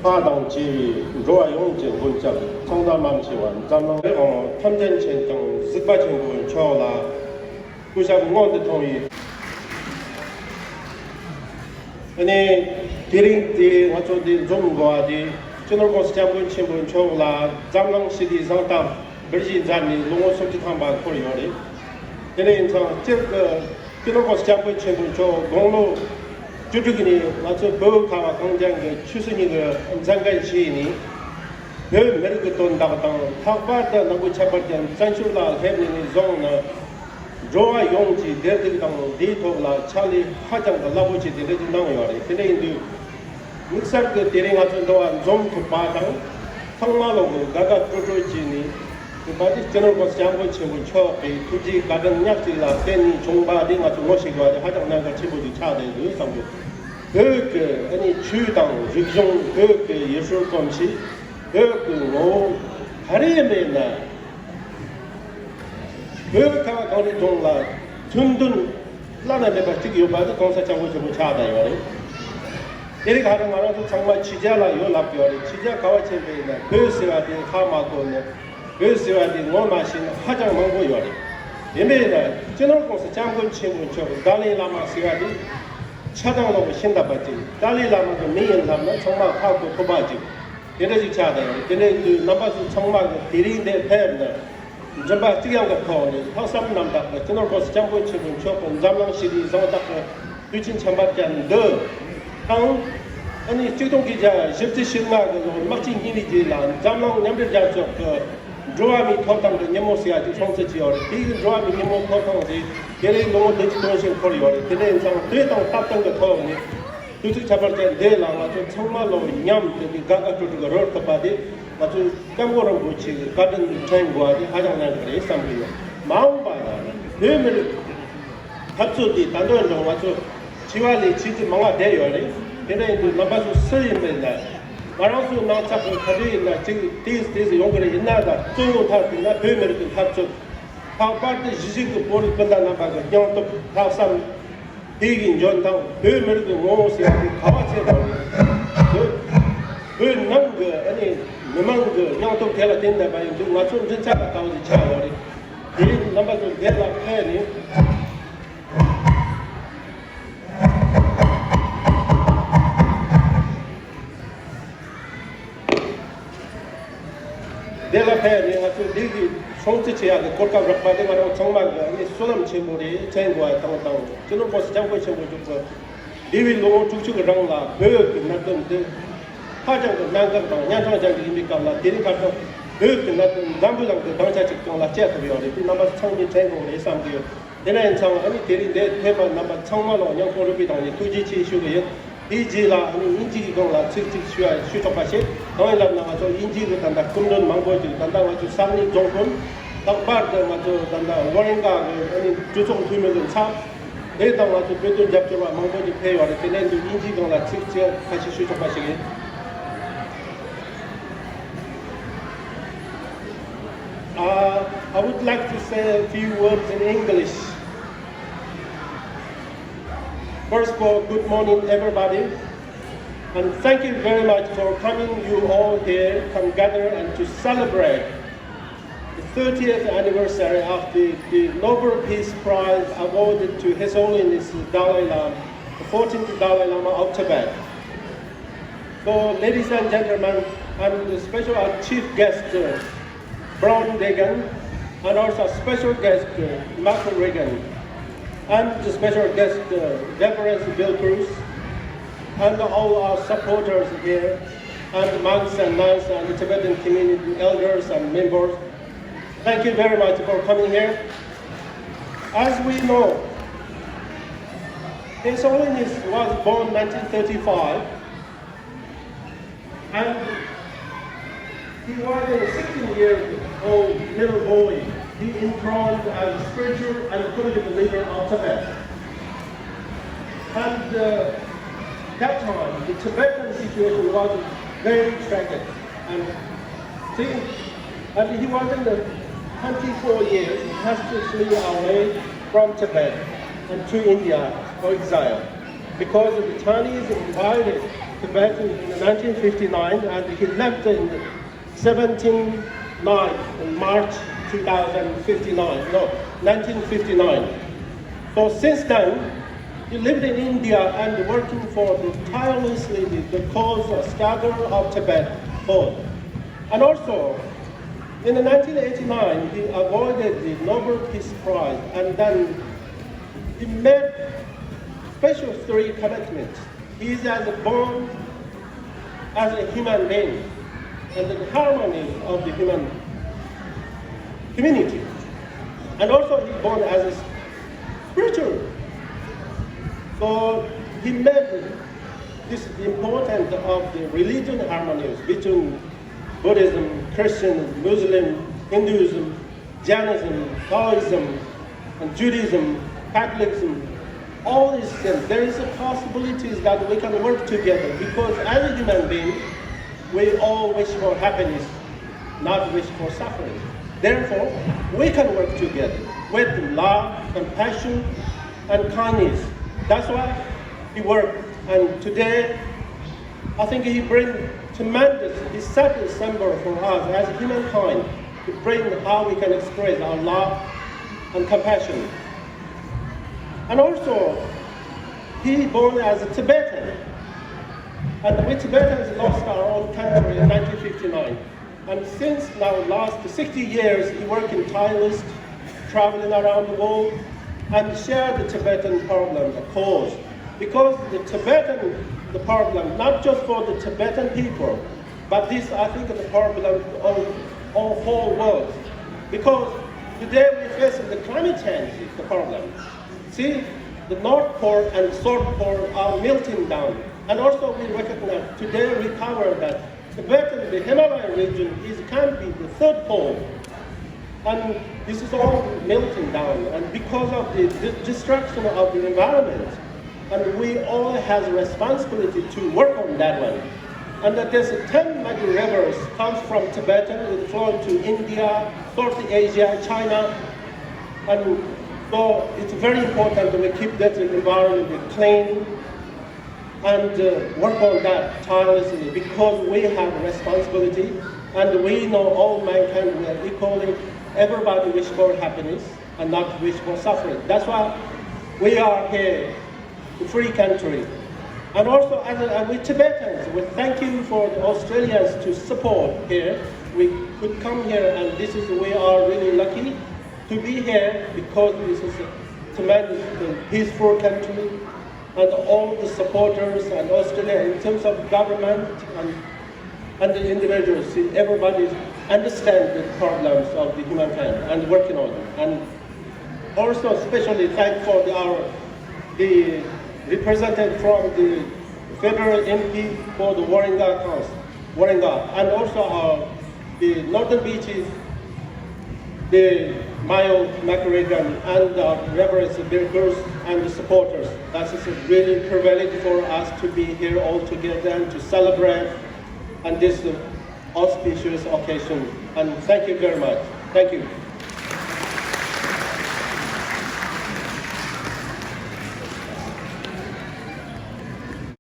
파동지 로아용지 문자 청담망치원 잠롱 탐전centang 습바친구 초라 구샤공원도 통이 아니 디링디 와초디 좀고아디 저널고스 장군 친분 초라 잠롱 시디 상담 버지 잔니 농어 속지 탐바 코리오리 얘네 인상 저그 저널고스 장군 친분 초 공로 주주기니 와서 버카와 강장의 추순이가 인상간 시인이 늘 메르그 돈 다가당 탁바다 나고 차버전 산출라 해브니 존나 조아 용지 데드당 디토라 찰리 하장가 라보지 데드 나오요리 근데 믹서그 데링 같은 동안 좀 바당 성마로고 가가 프로토지니 그 바디 저널고스 장군 친구 초에 투지 가든 약지라 땐 종바딩 같은 것이고 하장 나가 치보지 차대 의상도 그 아니 주당 직종 그 예술 검시 그 하리에메나 그가 거기 동라 둔둔 라나메 바티기 요바도 공사장고 좀 차다요. 이리 가는 말은 정말 지자라 요랍요리 지자 가와체베나 그스와디 하마고네 그스와디 뭐마신 화장 망고요리. 예메나 저널공사 장군 친구 저 달리라마 시와디 차당하고 신다바지 달리라마도 미인라마 정말 하고 토바지 이래지 차다요. 근데 그 남바스 정말 디리인데 팬나 점바 뛰어가 거니 항상 남다 저널고스 장군 친구 초본 잠랑 시리 성딱 유진 참바견 더 아니 지동 기자 십지 신나고 막진 이미지라 잠랑 냠들 그 조아미 토탕도 네모시아지 총세지어리 이 조아미 네모 토탕지 얘네 너무 되지 도신 거리어리 근데 인상 되던 답던 거 더니 두둑 잡을 때 내랑 아주 정말로 냠들이 가가 주고 롤터바디 아주 깜고랑 붙이 가든 train과지 하장난 그래 삼비요 마음바다 뇌물 합수디 단도로 아주 지와리 지지 망아 대요리 근데 그 남바수 쓰임면다 말아서 나차고 가지나 지금 디스 용거리 있나다 중요하다 뇌물을 합수 파파드 지지고 보리 끝나 나가고 영도 다삼 이긴 전당 뇌물을 모시야 가와체 그 남그 아니 너만그 영도 대라 된다 봐요 좀 맞춤 진짜가 가오지 차오리 이 남바도 대라 패니 대라 패니 아주 되게 송치치야게 골카 rak바데 가로 정말 아니 소남 친구리 전과 땅땅 저는 벌써 장고 친구 좀 리빌 로고 쭉쭉 랑라 그 나던데 하장도 난강도 냥장장입니까 라 데리카도 그 나던 남부장도 당자 직종라 제트비어리 남바 창민 전공에 삼기요 내는 참 아니 데리데 대만 남바 청마로 영포르비당이 투지치 슈게 이지라 아니 인지기공라 직직 슈토파시 너희랑 나가서 인지를 단다 금론 망보지 단다 가지고 상리 종군 딱바르 가지고 단다 원인가 아니 주총 두면은 참 내다 가지고 배돈 잡지마 망보지 페이와를 때는 인지공라 직직 같이 슈토파시게 I would like to say a few words in English. First of all, good morning everybody, and thank you very much for coming you all here, come gather and to celebrate the 30th anniversary of the Nobel Peace Prize awarded to His Holiness Dalai Lama, the 14th Dalai Lama of Tibet. So ladies and gentlemen, and the special chief guest Brown Reagan, and also special guest Michael Reagan, and the special guest Reverend Bill Cruz, and all our supporters here, and the monks and nuns and the Tibetan community elders and members. Thank you very much for coming here. As we know, His Holiness was born 1935, and he was a 16-year-old little boy. He enthroned as a spiritual and political leader of Tibet. And that time, the Tibetan situation was very tragic. And he was in the 24 years, he has to flee away from Tibet and to India for exile. Because the Chinese invited Tibet in 1959, and he left in 1959. So since then, he lived in India and working for tirelessly the cause of struggle of Tibet cause. And also, in 1989, he awarded the Nobel Peace Prize, and then he made special 3 commitments. He is born as a human being, and the harmony of the human community. And also he born as a spiritual. So he made this important of the religion harmonies between Buddhism, Christian, Muslim, Hinduism, Jainism, Taoism, and Judaism, Catholicism, all these things. There is a possibility that we can work together, because as a human being, we all wish for happiness, not wish for suffering. Therefore, we can work together with love, compassion, and kindness. That's why he worked. And today, I think he brings tremendous, he set a symbol for us as humankind to bring how we can express our love and compassion. And also, he born as a Tibetan. And we Tibetans lost our own country in 1959. And since now last 60 years, he worked in tireless, traveling around the world, and shared the Tibetan problem, the cause. Because the Tibetan, the problem, not just for the Tibetan people, but this, I think, is the problem of the whole world. Because today we face the climate change is the problem. See, the North Pole and South Pole are melting down. And also we recognize, today we cover that Tibetan, the Himalayan region, can be the 3rd pole. And this is all melting down. And because of the destruction of the environment, and we all have a responsibility to work on that one. And that there's 10 major rivers comes from Tibetan, it flows to India, South Asia, China. And so it's very important that we keep that environment clean and work on that tirelessly, because we have a responsibility, and we know all mankind, we are equally, everybody wish for happiness and not wish for suffering. That's why we are here, a free country. And also, as we Tibetans, we thank you for the Australians to support here. We could come here, and we are really lucky to be here, because this is a tremendous, peaceful country, and all the supporters and Australia in terms of government and the individuals, everybody understands the problems of the humankind and working on them. And also especially thank for the representative from the federal MP for the Warringah Council, and also the Northern Beaches, the Mayo McRagan, and Reverend Birkers and the supporters. That is a really privilege for us to be here all together and to celebrate on this auspicious occasion. And thank you very much. Thank you.